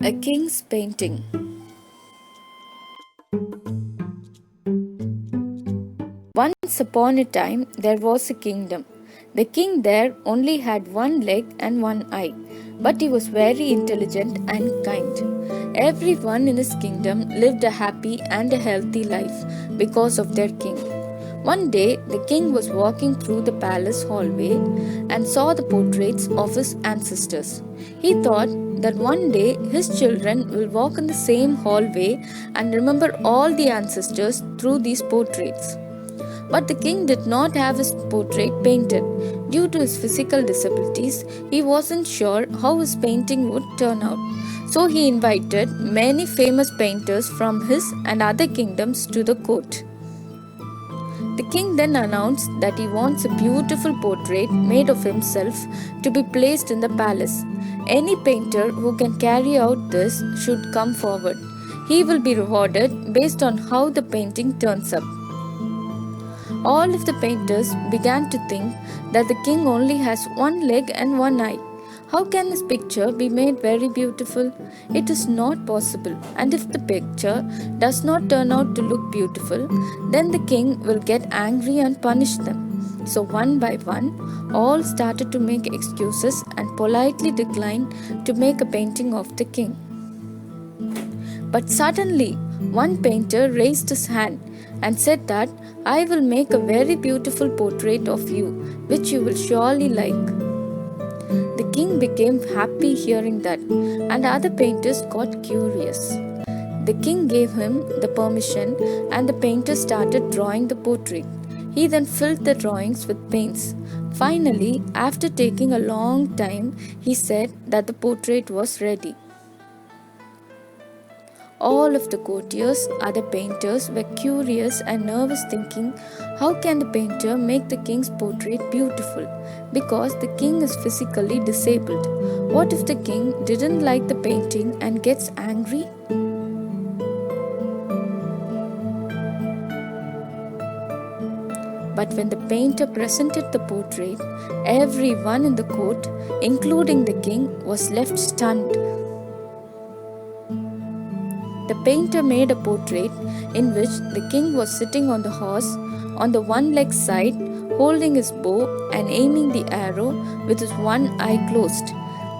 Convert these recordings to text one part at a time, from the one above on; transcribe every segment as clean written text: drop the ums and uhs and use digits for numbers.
A King's Painting. Once upon a time there was a kingdom. The king there only had one leg and one eye, but he was very intelligent and kind. Everyone in his kingdom lived a happy and a healthy life because of their king. One day, the king was walking through the palace hallway and saw the portraits of his ancestors. He thought that one day his children will walk in the same hallway and remember all the ancestors through these portraits. But the king did not have his portrait painted. Due to his physical disabilities, he wasn't sure how his painting would turn out. So he invited many famous painters from his and other kingdoms to the court. The king then announced that he wants a beautiful portrait made of himself to be placed in the palace. Any painter who can carry out this should come forward. He will be rewarded based on how the painting turns up. All of the painters began to think that the king only has one leg and one eye. How can this picture be made very beautiful? It is not possible, and if the picture does not turn out to look beautiful, then the king will get angry and punish them. So, one by one, all started to make excuses and politely declined to make a painting of the king. But suddenly, one painter raised his hand and said that I will make a very beautiful portrait of you, which you will surely like. The king became happy hearing that, and other painters got curious. The king gave him the permission, and the painter started drawing the portrait. He then filled the drawings with paints. Finally, after taking a long time, he said that the portrait was ready. All of the courtiers, other painters, were curious and nervous, thinking, how can the painter make the king's portrait beautiful? Because the king is physically disabled. What if the king didn't like the painting and gets angry? But when the painter presented the portrait, everyone in the court, including the king, was left stunned. The painter made a portrait in which the king was sitting on the horse on the one leg side, holding his bow and aiming the arrow with his one eye closed.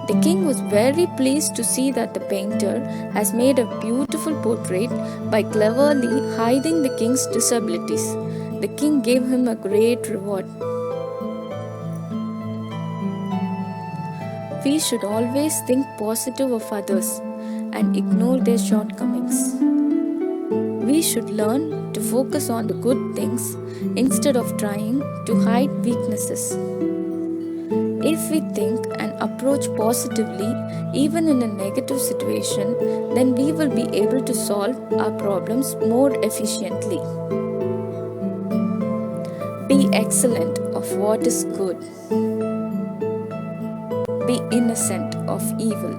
The king was very pleased to see that the painter has made a beautiful portrait by cleverly hiding the king's disabilities. The king gave him a great reward. We should always think positive of others and ignore their shortcomings. We should learn to focus on the good things instead of trying to hide weaknesses. If we think and approach positively, even in a negative situation, then we will be able to solve our problems more efficiently. Be excellent of what is good. Be innocent of evil.